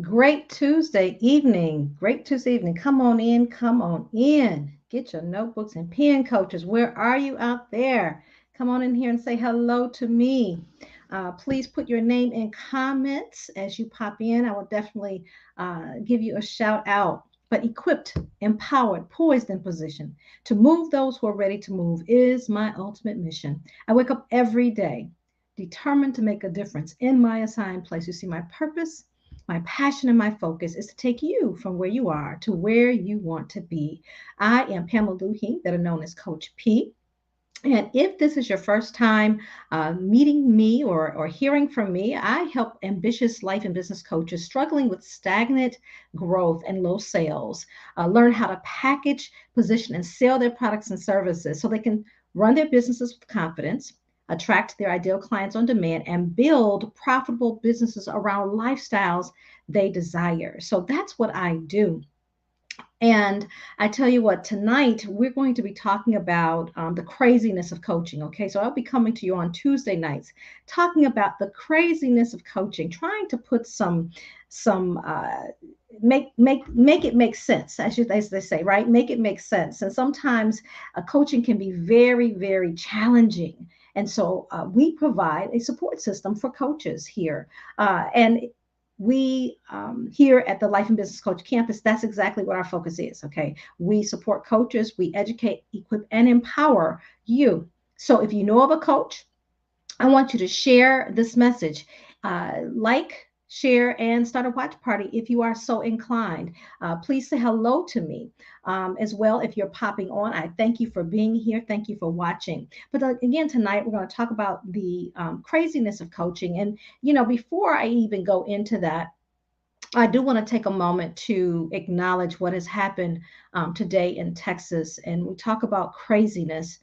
Great Tuesday evening. Great Tuesday evening. Come on in. Come on in. Get your notebooks and pen, coaches. Where are you out there? Come on in here and say hello to me. Please put your name in comments as you pop in. I will definitely give you a shout out. But equipped, empowered, poised in position to move those who are ready to move is my ultimate mission. I wake up every day determined to make a difference in my assigned place. You see, my purpose, my passion, and my focus is to take you from where you are to where you want to be. I am Pamela Lue-Hing, better known as Coach P. And if this is your first time meeting me or hearing from me, I help ambitious life and business coaches struggling with stagnant growth and low sales learn how to package, position, and sell their products and services so they can run their businesses with confidence, attract their ideal clients on demand, and build profitable businesses around lifestyles they desire. So that's what I do. And I tell you what, tonight we're going to be talking about the craziness of coaching. Okay, so I'll be coming to you on Tuesday nights, talking about the craziness of coaching, trying to put some make it make sense, as they say, right? Make it make sense. And sometimes coaching can be very challenging. And so we provide a support system for coaches here, and we here at the Life and Business Coach Campus, that's exactly what our focus is. Okay. We support coaches, we educate, equip, and empower you. So if you know of a coach, I want you to share this message. Share, and start a watch party if you are so inclined. Please say hello to me as well if you're popping on. I thank you for being here. Thank you for watching. But again, tonight we're going to talk about the craziness of coaching. And, before I even go into that, I do want to take a moment to acknowledge what has happened today in Texas. And we talk about craziness.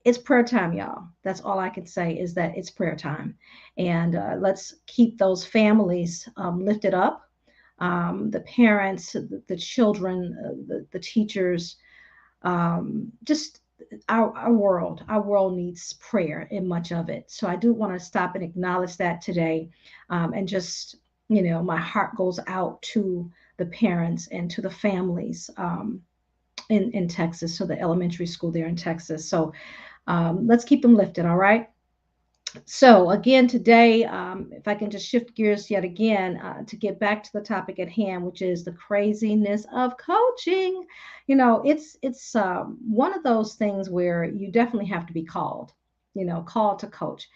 It's prayer time, y'all. That's all I can say is that it's prayer time. And let's keep those families lifted up, the parents, the children, the teachers, just our world needs prayer in much of it. So I do want to stop and acknowledge that today, and just my heart goes out to the parents and to the families in Texas, so the elementary school there in Texas. So let's keep them lifted, all right? So again, today, if I can just shift gears yet again to get back to the topic at hand, which is the craziness of coaching. It's one of those things where you definitely have to be called, called to coach,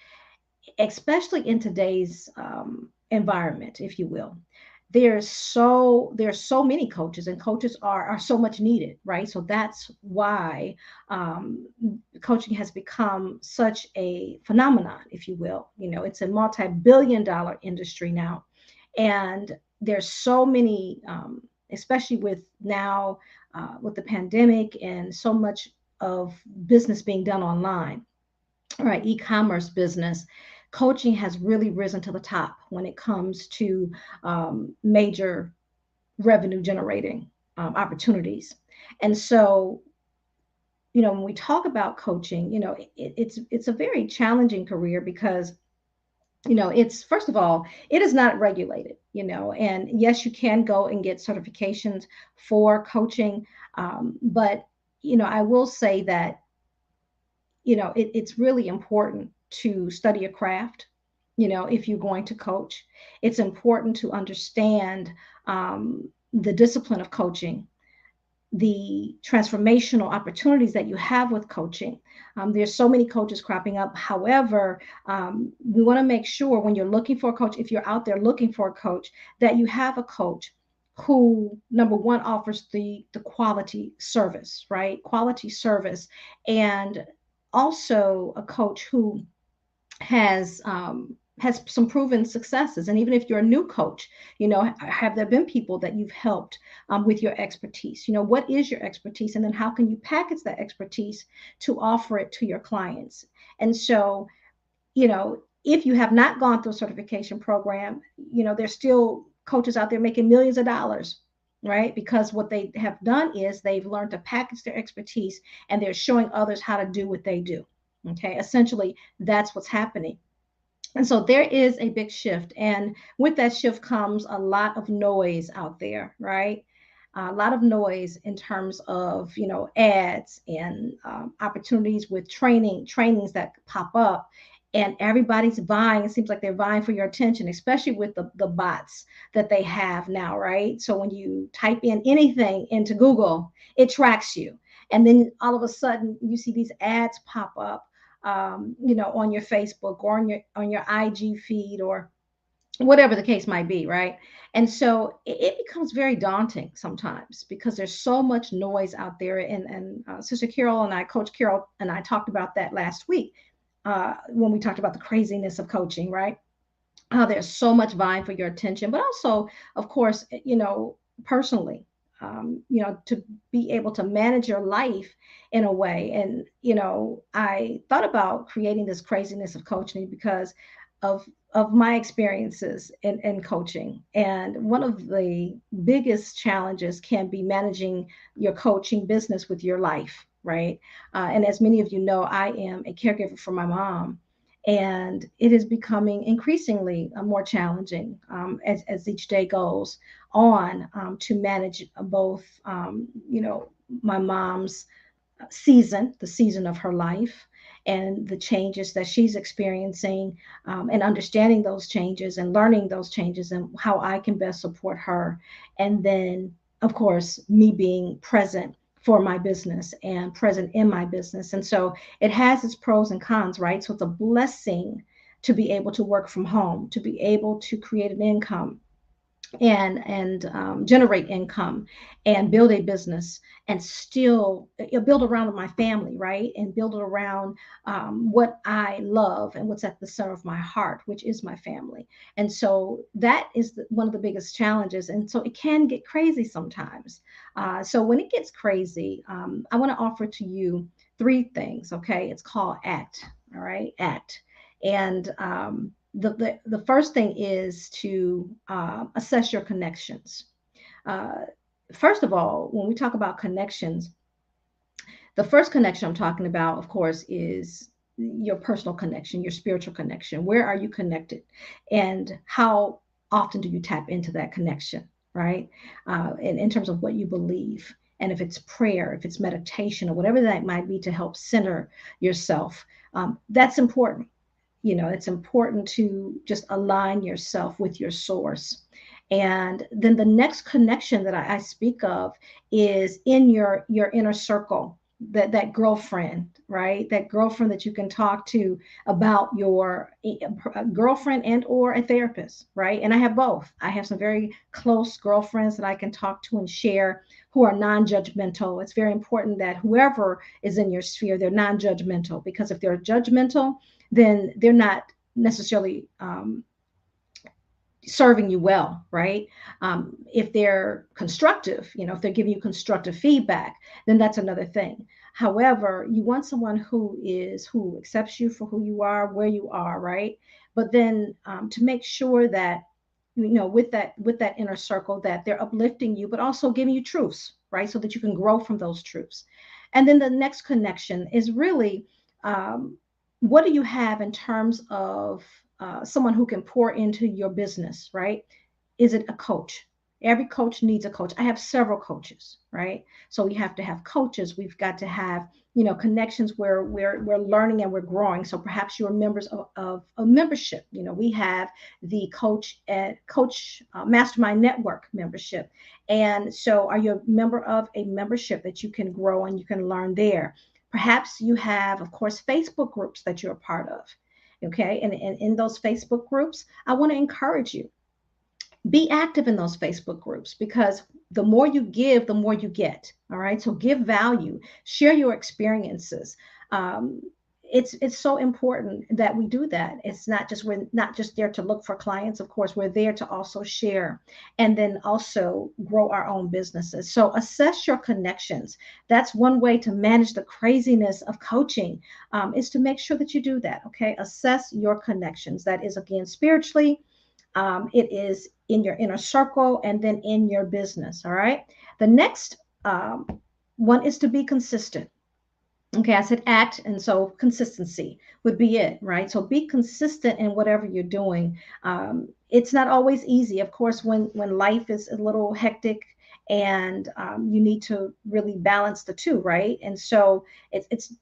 especially in today's environment, if you will. There's so many coaches, and coaches are so much needed, right? So that's why um, coaching has become such a phenomenon, if you will. It's a multi-billion-dollar industry now, and there's so many, especially with now with the pandemic and so much of business being done online, right? E-commerce business, coaching has really risen to the top when it comes to major revenue generating opportunities. And so, when we talk about coaching, it's a very challenging career because it's, first of all, it is not regulated, and yes, you can go and get certifications for coaching, but I will say that it's really important to study a craft. If you're going to coach, it's important to understand the discipline of coaching, the transformational opportunities that you have with coaching. There's so many coaches cropping up. However, we want to make sure when you're looking for a coach, if you're out there looking for a coach, that you have a coach who, number one, offers the quality service, right? Quality service, and also a coach who has some proven successes. And even if you're a new coach, have there been people that you've helped with your expertise? What is your expertise? And then how can you package that expertise to offer it to your clients? And so, if you have not gone through a certification program, there's still coaches out there making millions of dollars, right? Because what they have done is they've learned to package their expertise and they're showing others how to do what they do. Okay, essentially, that's what's happening. And so there is a big shift. And with that shift comes a lot of noise out there, right? A lot of noise in terms of, ads and opportunities with trainings that pop up. And everybody's vying. It seems like they're vying for your attention, especially with the bots that they have now, right? So when you type in anything into Google, it tracks you. And then all of a sudden, you see these ads pop up, on your Facebook or on your IG feed or whatever the case might be, right? And so it becomes very daunting sometimes because there's so much noise out there. And Sister Carol and I, Coach Carol and I, talked about that last week when we talked about the craziness of coaching, right? How there's so much vying for your attention, but also, of course, personally, to be able to manage your life in a way. And, I thought about creating this craziness of coaching because of my experiences in coaching. And one of the biggest challenges can be managing your coaching business with your life, right? And as many of you know, I am a caregiver for my mom, and it is becoming increasingly more challenging as each day goes on, to manage both, my mom's the season of her life, and the changes that she's experiencing, and understanding those changes and learning those changes and how I can best support her. And then, of course, me being present for my business and present in my business. And so it has its pros and cons, right? So it's a blessing to be able to work from home, to be able to create an income and generate income and build a business, and still build around my family, right? And build it around what I love and what's at the center of my heart, which is my family. And so that is one of the biggest challenges. And so it can get crazy sometimes. So when it gets crazy, I want to offer to you three things. Okay, it's called ACT. All right, ACT. And the first thing is to assess your connections. Uh, First of all, when we talk about connections, the first connection I'm talking about, of course, is your personal connection, your spiritual connection. Where are you connected? And how often do you tap into that connection, right? In terms of what you believe. And if it's prayer, if it's meditation, or whatever that might be to help center yourself, that's important. It's important to just align yourself with your source. And then the next connection that I speak of is in your inner circle, that girlfriend, right? That girlfriend that you can talk to about your girlfriend and or a therapist, right? And I have both. I have some very close girlfriends that I can talk to and share, who are non-judgmental. It's very important that whoever is in your sphere, they're non-judgmental, because if they're judgmental, then they're not necessarily serving you well, right? If they're constructive, if they're giving you constructive feedback, then that's another thing. However, you want someone who accepts you for who you are, where you are, right? But then to make sure that with that inner circle, that they're uplifting you, but also giving you truths, right? So that you can grow from those truths. And then the next connection is really, what do you have in terms of someone who can pour into your business, right? Is it a coach? Every coach needs a coach. I have several coaches, right? So we have to have coaches. We've got to have, connections where we're learning and we're growing. So perhaps you're members of a membership. We have the coach mastermind network membership. And so are you a member of a membership that you can grow and you can learn there? Perhaps you have, of course, Facebook groups that you're a part of. Okay. And in those Facebook groups, I want to encourage you, be active in those Facebook groups, because the more you give, the more you get. All right. So give value, share your experiences. It's so important that we do that. We're not just there to look for clients. Of course, we're there to also share and then also grow our own businesses. So assess your connections. That's one way to manage the craziness of coaching, is to make sure that you do that. Okay. Assess your connections. That is, again, spiritually, it is in your inner circle, and then in your business. All right. The next one is to be consistent. Okay, I said act, and so consistency would be it, right? So be consistent in whatever you're doing. It's not always easy, of course, when life is a little hectic, and you need to really balance the two, right? And so it's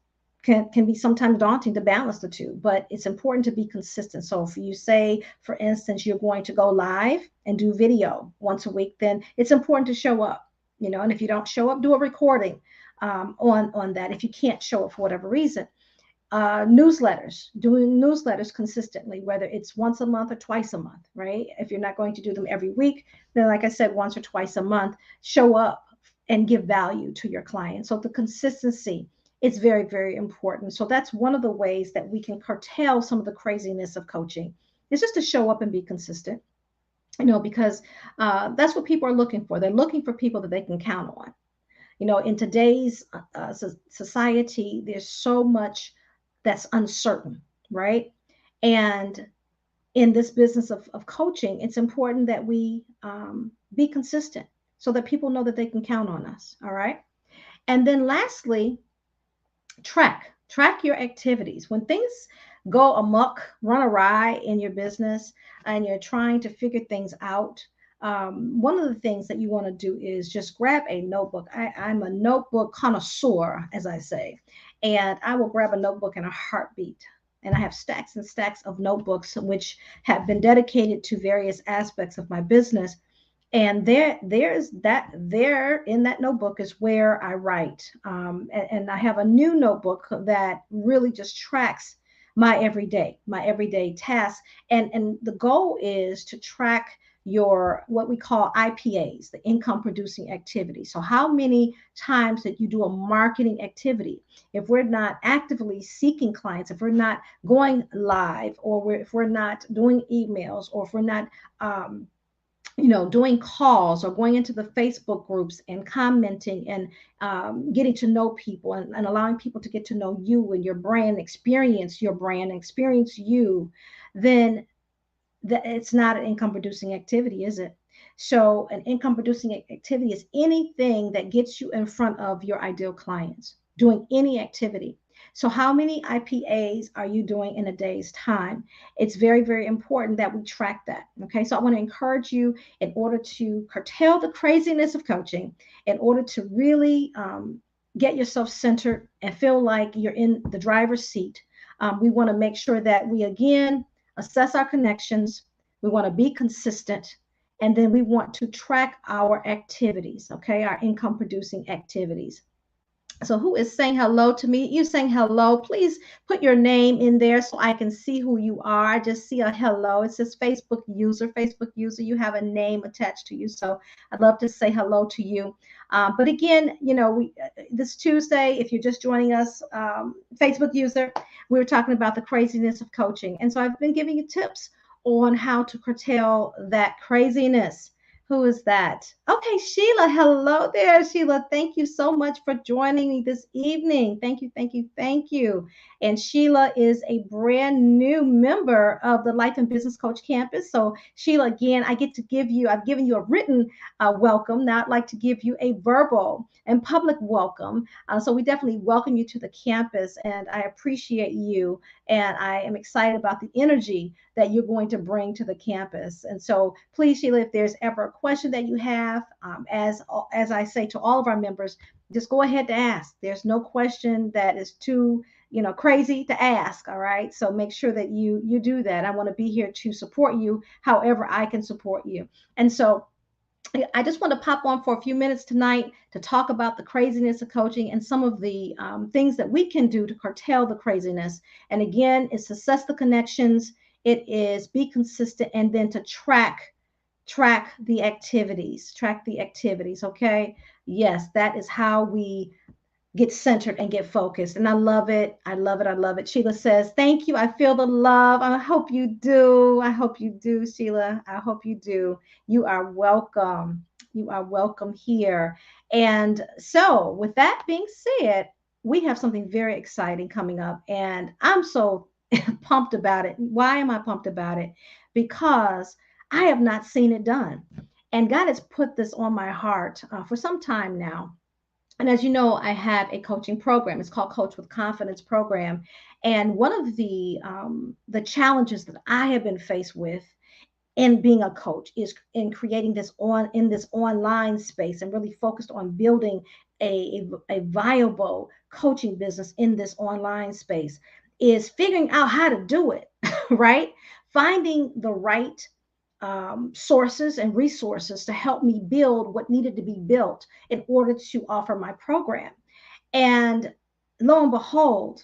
can be sometimes daunting to balance the two, but it's important to be consistent. So if you say, for instance, you're going to go live and do video once a week, then it's important to show up, and if you don't show up, do a recording on that if you can't show it for whatever reason. Newsletters, doing newsletters consistently, whether it's once a month or twice a month, right? If you're not going to do them every week, then like I said, once or twice a month, show up and give value to your clients. So the consistency is very, very important. So that's one of the ways that we can curtail some of the craziness of coaching. It's just to show up and be consistent, because that's what people are looking for. They're looking for people that they can count on. In today's society, there's so much that's uncertain, right? And in this business of coaching, it's important that we be consistent so that people know that they can count on us. All right. And then lastly, track your activities. When things go amok, run awry in your business, and you're trying to figure things out, one of the things that you want to do is just grab a notebook. I'm a notebook connoisseur, as I say, and I will grab a notebook in a heartbeat. And I have stacks and stacks of notebooks which have been dedicated to various aspects of my business. And there in that notebook is where I write. And I have a new notebook that really just tracks my everyday tasks. And the goal is to track your what we call IPAs, the income producing activity. So how many times that you do a marketing activity? If we're not actively seeking clients, if we're not going live, or if we're not doing emails, or if we're not doing calls or going into the Facebook groups and commenting and getting to know people, and allowing people to get to know you and your brand, experience you, then it's not an income producing activity, is it? So an income producing activity is anything that gets you in front of your ideal clients, doing any activity. So how many IPAs are you doing in a day's time? It's very, very important that we track that. Okay. So I want to encourage you, in order to curtail the craziness of coaching, in order to really get yourself centered and feel like you're in the driver's seat. We want to make sure that we, again, assess our connections. We want to be consistent. And then we want to track our activities, okay, our income producing activities. So who is saying hello to me? You saying hello. Please put your name in there so I can see who you are. I just see a hello. It says Facebook user. Facebook user, you have a name attached to you. So I'd love to say hello to you. But again, this Tuesday, if you're just joining us, Facebook user, we were talking about the craziness of coaching. And so I've been giving you tips on how to curtail that craziness. Who is that? Okay, Sheila. Hello there, Sheila. Thank you so much for joining me this evening. Thank you, thank you, thank you. And Sheila is a brand new member of the Life and Business Coach Campus. So, Sheila, again, I've given you a written welcome. Now I'd like to give you a verbal and public welcome. So we definitely welcome you to the campus, and I appreciate you. And I am excited about the energy that you're going to bring to the campus. And so please, Sheila, if there's ever a question that you have, as I say to all of our members, just go ahead to ask. There's no question that is too crazy to ask. All right. So make sure that you do that. I want to be here to support you however I can support you. And so I just want to pop on for a few minutes tonight to talk about the craziness of coaching and some of the things that we can do to curtail the craziness. And again, it's assess the connections. It is be consistent, and then to track the activities. Track the activities. Okay. Yes, that is how we get centered and get focused. And I love it. I love it. I love it. Sheila says, thank you. I feel the love. I hope you do. I hope you do, Sheila. I hope you do. You are welcome. You are welcome here. And so, with that being said, we have something very exciting coming up. And I'm so pumped about it. Why am I pumped about it? Because I have not seen it done. And God has put this on my heart for some time now. And as you know, I have a coaching program. It's called Coach with Confidence program. And one of the challenges that I have been faced with in being a coach is in creating this on in this online space and really focused on building a viable coaching business in this online space is figuring out how to do it right, finding the right sources and resources to help me build what needed to be built in order to offer my program. And lo and behold,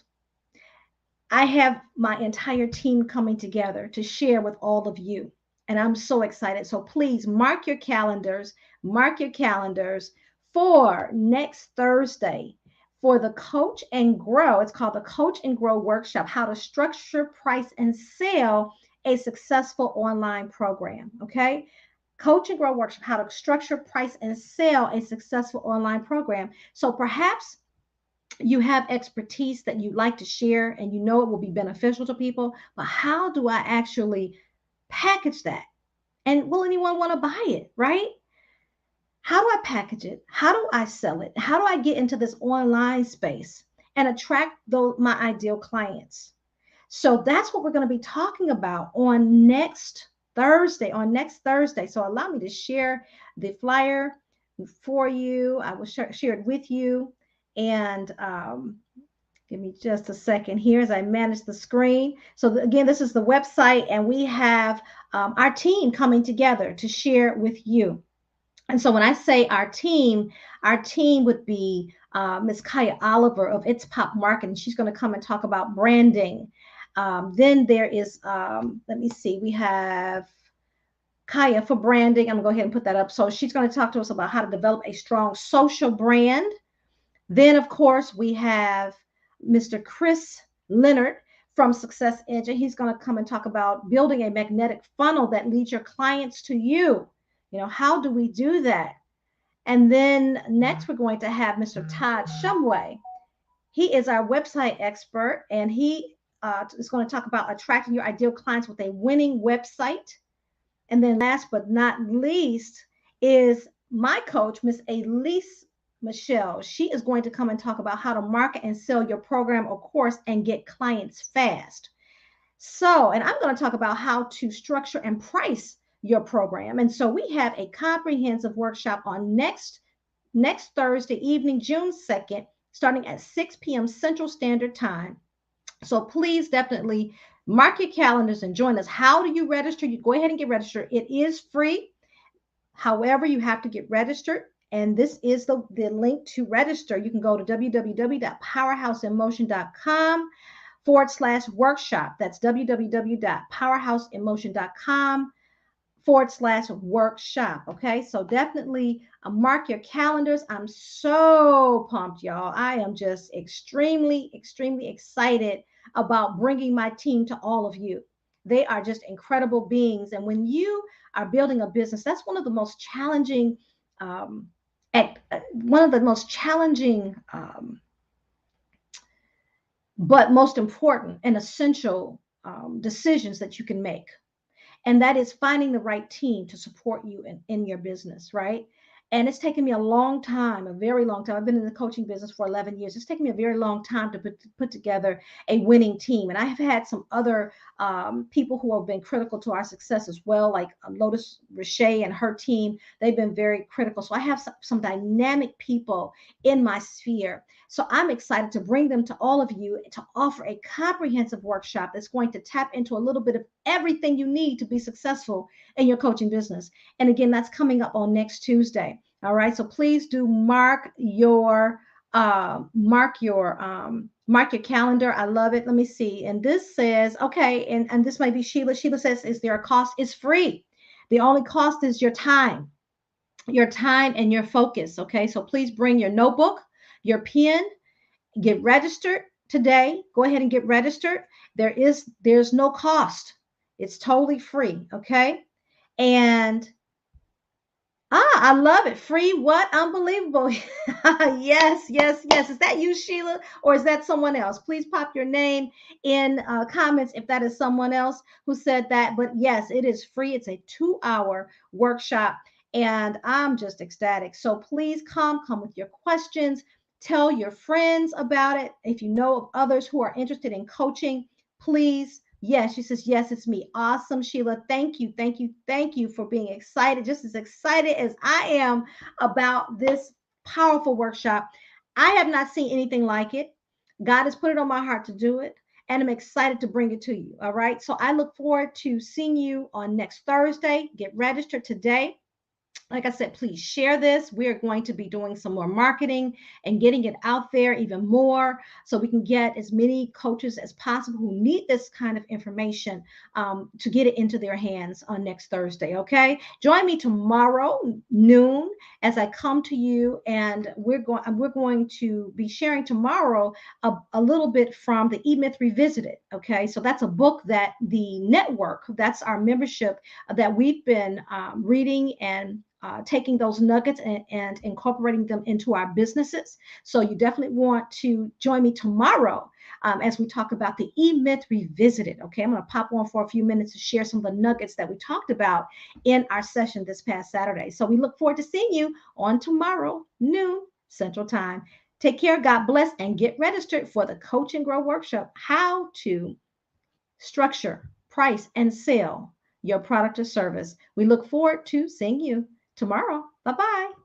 I have my entire team coming together to share with all of you. And I'm so excited. So please mark your calendars for next Thursday for the Coach and Grow. It's called the Coach and Grow Workshop, how to structure, price, and sell a successful online program. Okay. Coach and Grow Workshop, how to structure, price, and sell a successful online program. So perhaps you have expertise that you'd like to share and you know it will be beneficial to people, but how do I actually package that? And will anyone want to buy it, right? How do I package it? How do I sell it? How do I get into this online space and attract those my ideal clients? So that's what we're going to be talking about on next Thursday. So allow me to share the flyer for you. I will share it with you. And give me just a second here as I manage the screen. So again, this is the website, and we have our team coming together to share with you. And so when I say our team would be Ms. Kaya Oliver of It's Pop Marketing. She's going to come and talk about branding. Then there is, let me see, we have Kaya for branding. I'm going to go ahead and put that up. So she's going to talk to us about how to develop a strong social brand. Then, of course, we have Mr. Chris Leonard from Success Engine. He's going to come and talk about building a magnetic funnel that leads your clients to you. You know, how do we do that? And then next, we're going to have Mr. Todd Shumway. He is our website expert, and he is going to talk about attracting your ideal clients with a winning website. And then last but not least is my coach, Miss Elise Michelle. She is going to come and talk about how to market and sell your program or course and get clients fast. So, and I'm going to talk about how to structure and price your program. And so we have a comprehensive workshop on next Thursday evening, June 2nd, starting at 6 p.m. Central Standard Time. So please definitely mark your calendars and join us. How do you register? You go ahead and get registered. It is free. However, you have to get registered. And this is the link to register. You can go to www.powerhouseinmotion.com /workshop. That's www.powerhouseinmotion.com /workshop. Okay, so definitely mark your calendars. I'm so pumped, y'all. I am just extremely, extremely excited about bringing my team to all of you. They are just incredible beings. And when you are building a business, that's one of the most challenging, but most important and essential decisions that you can make. And that is finding the right team to support you in your business, right? And it's taken me a long time, a very long time. I've been in the coaching business for 11 years. It's taken me a very long time to put together a winning team. And I have had some other people who have been critical to our success as well, like Lotus Richey and her team. They've been very critical. So I have some dynamic people in my sphere. So I'm excited to bring them to all of you to offer a comprehensive workshop that's going to tap into a little bit of everything you need to be successful in your coaching business. And again, that's coming up on next Tuesday. All right. So please do mark your calendar. I love it. Let me see. And this says, okay, and this might be Sheila. Sheila says, is there a cost? It's free. The only cost is your time and your focus. Okay. So please bring your notebook, your pen, get registered today. Go ahead and get registered. There's no cost. It's totally free. Okay. And I love it. Free what? Unbelievable. Yes, yes, yes. Is that you, Sheila, or is that someone else? Please pop your name in comments if that is someone else who said that. But yes, it is free. It's a 2-hour workshop. And I'm just ecstatic. So please come with your questions. Tell your friends about it. If you know of others who are interested in coaching, please. Yes, she says, yes, it's me. Awesome, Sheila. Thank you, thank you, thank you for being excited, just as excited as I am about this powerful workshop. I have not seen anything like it. God has put it on my heart to do it, and I'm excited to bring it to you. All right. So I look forward to seeing you on next Thursday. Get registered today. Like I said, please share this. We're going to be doing some more marketing and getting it out there even more so we can get as many coaches as possible who need this kind of information to get it into their hands on next Thursday. Okay. Join me tomorrow noon as I come to you, and we're going to be sharing tomorrow a little bit from the E-Myth Revisited. Okay. So that's a book that the network, that's our membership that we've been reading and taking those nuggets and incorporating them into our businesses. So you definitely want to join me tomorrow as we talk about the E-Myth Revisited. Okay, I'm going to pop on for a few minutes to share some of the nuggets that we talked about in our session this past Saturday. So we look forward to seeing you on tomorrow, noon Central Time. Take care, God bless, and get registered for the Coach and Grow Workshop, how to structure, price, and sell your product or service. We look forward to seeing you tomorrow. Bye bye.